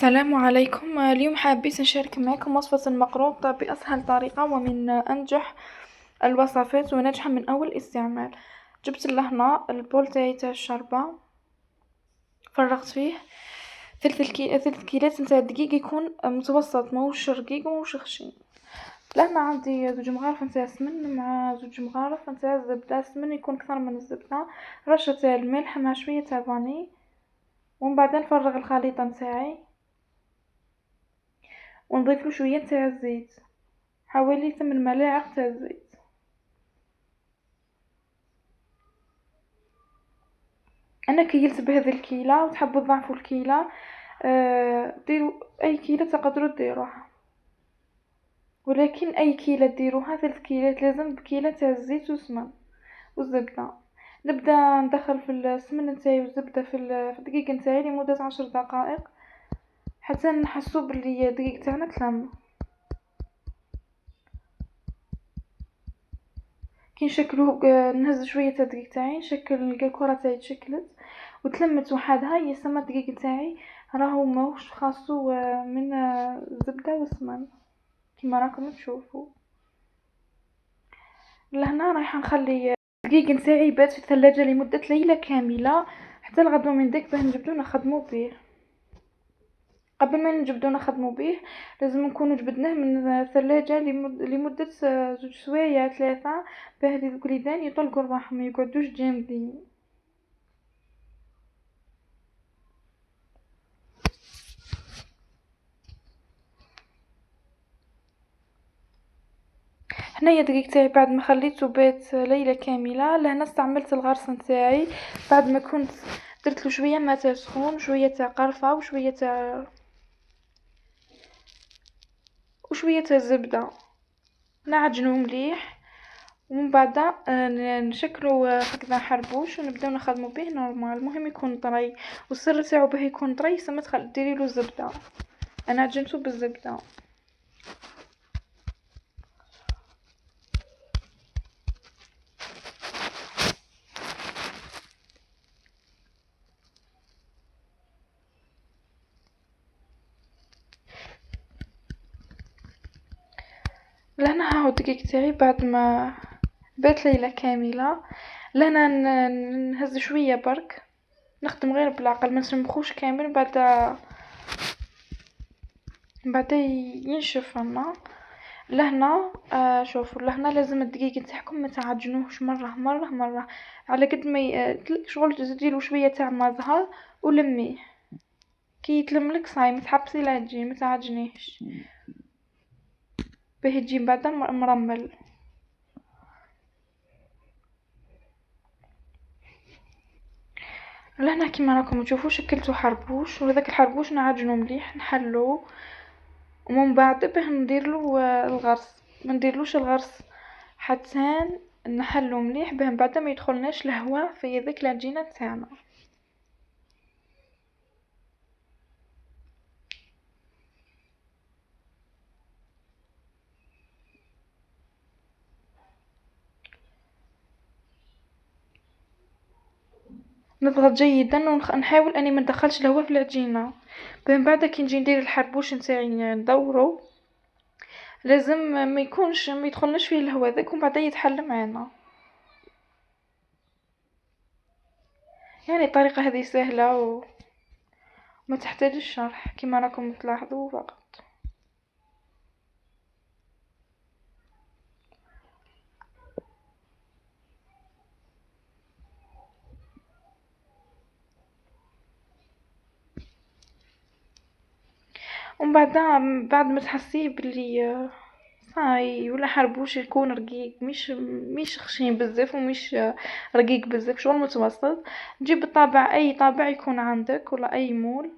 السلام عليكم. اليوم حبيت نشارك معكم وصفة المقروط بأسهل طريقة ومن أنجح الوصفات وناجحة من أول استعمال. جبت لهنا البول تاع الشوربة، فرغت فيه ثلث كيلات نتاع الدقيق، يكون متوسط، ماهوش رقيق وماهوش خشن. لهنا عندي زوج مغارف نتاع سمن مع زوج مغارف نتاع الزبدة. السمن يكون كثر من الزبدة، رشة تاع الملح مع شوية تاع فاني، ومن بعد نفرغ الخليط نتاعي ونضيف له شويه تاع الزيت، حوالي 8 ملاعق تاع الزيت. انا كيلت بهذه الكيله، وتحبوا تضاعفوا الكيله ديروا اي كيله تقدروا ديروها، ولكن اي كيله ديروها 3 كيلات لازم بكيله تاع الزيت والسمن والزبده. نبدا ندخل في السمن نتاعي والزبده في الدقيق نتاعي لمده 10 دقائق حتى نحسوا باللي الدقيق تاعنا تلم. كي نشكلوه نهز شويه تاع الدقيق تاعي، نشكل نلقى الكره تاعي تشكلت وتلمت وحدها، يسمى الدقيق تاعي راهو ماهوش خاصو من الزبده والسمن كيما راكم تشوفوا. لهنا رايحه نخلي الدقيق نتاعي يبات في الثلاجه لمده ليله كامله حتى الغدوه من ديك باه نجبدو نخدمو به. قبل ما نجبدو نخدمو به لازم نكونوا جبدناه من الثلاجه لمده 2 سوايع 3 باه دوك اليدان يطلقوا الروحهم، ما يقعدوش جامدين. هنايا الدقيق تاعي بعد ما خليته بات ليله كامله، لهنا استعملت الغرس نتاعي بعد ما كنت درت له شويه ماء تاع سخون، شويه تاع قرفه، وشويه تاع الزبده، نعجنو مليح ومن بعد نشكلو هكذا حربوش ونبداو نخدمو به نورمال. المهم يكون طري، والسر تاعو باه يكون طري سما ديريلو الزبده. انا عجنته بالزبده. لهنا هاهو الدقيق تاعي بعد ما بات ليله كامله. لهنا نهز شويه برك، نخدم غير بالعقل، ما نسمخوش كامل، بعد ينشف الماء. لهنا شوفوا، لهنا لازم الدقيق نتاعكم ما تعجنوهش مره على قد ما شغل تزيديلو شويه تاع ما زهر ولميه كي يتلملك صاي، متحبسي لا تجي ما تعجنيهش باه يجي بعدا مرمل. لهنا كيما راكم تشوفوا شكلتو حربوش، وهذاك الحربوش نعجنو مليح نحلو، ومن بعد باه نديرلو الغرس. ما نديرلوش الغرس حتى نحلو مليح باه من بعد ما يدخلناش الهواء في هذيك العجينه تاعنا. نضغط جيدا ونحاول اني ما ندخلش الهواء في العجينه. من بعد كي نجي ندير الحربوش نتاعي ندورو، لازم ما يدخلناش فيه الهواء ذاك، ومن بعد يتحل معنا. يعني الطريقه هذه سهله وما تحتاج الشرح كما راكم تلاحظوا فقط. ومن بعد ما تحسيه بلي صاي ولا حربوش يكون رقيق، مش خشين بزاف ومش رقيق بزاف، شغل متوسط. تجيب الطابع، اي طابع يكون عندك ولا اي مول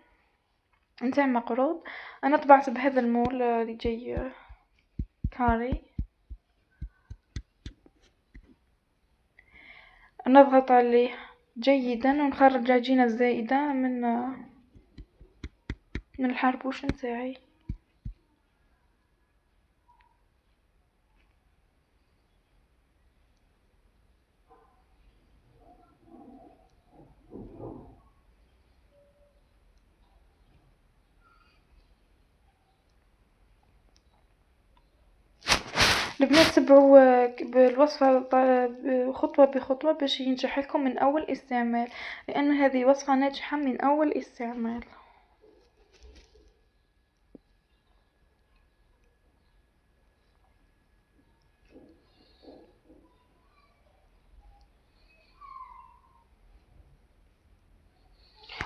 نتاع مقروط. انا طبعت بهذا المول اللي جاي كاري. نضغط عليه جيدا ونخرج العجينه الزائده من الحربوش نتاعي. البنات تبعوا بالوصفة خطوة بخطوة باش ينجح لكم من أول استعمال، لأن هذه وصفة ناجحة من أول استعمال.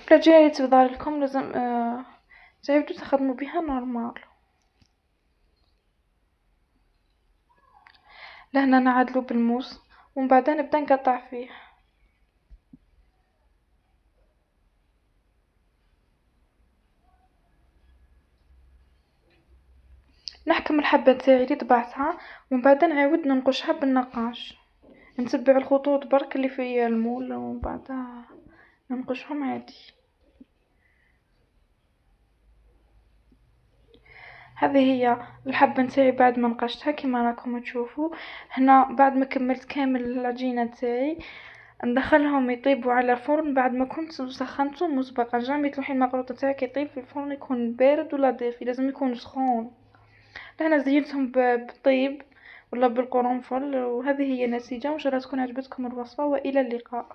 الحاجة اللي تظهر لكم لازم تعبدوا تخدموا بها نورمال. لهنا نعدلو بالموس ومن بعد نبدا نقطع فيه. نحكم الحبة تاعي اللي طبعتها ومن بعد نعاود ننقشها بالنقاش، نتبع الخطوط برك اللي في المول ومن بعد ننقشهم عادي. هذه هي الحبة نتاعي بعد ما نقشتها كما راكم تشوفوا. هنا بعد ما كملت كامل العجينة تاعي ندخلهم يطيبوا على الفرن بعد ما كنت سخنته مسبقا. جامي تلوحي المقروطة تاعك يطيب في الفرن يكون بارد ولا دافي، لازم يكون سخون. هنا زينتهم بالطيب ولا بالقرنفل، وهذه هي النتيجة. وإن شاء الله تكون عجبتكم الوصفة، وإلى اللقاء.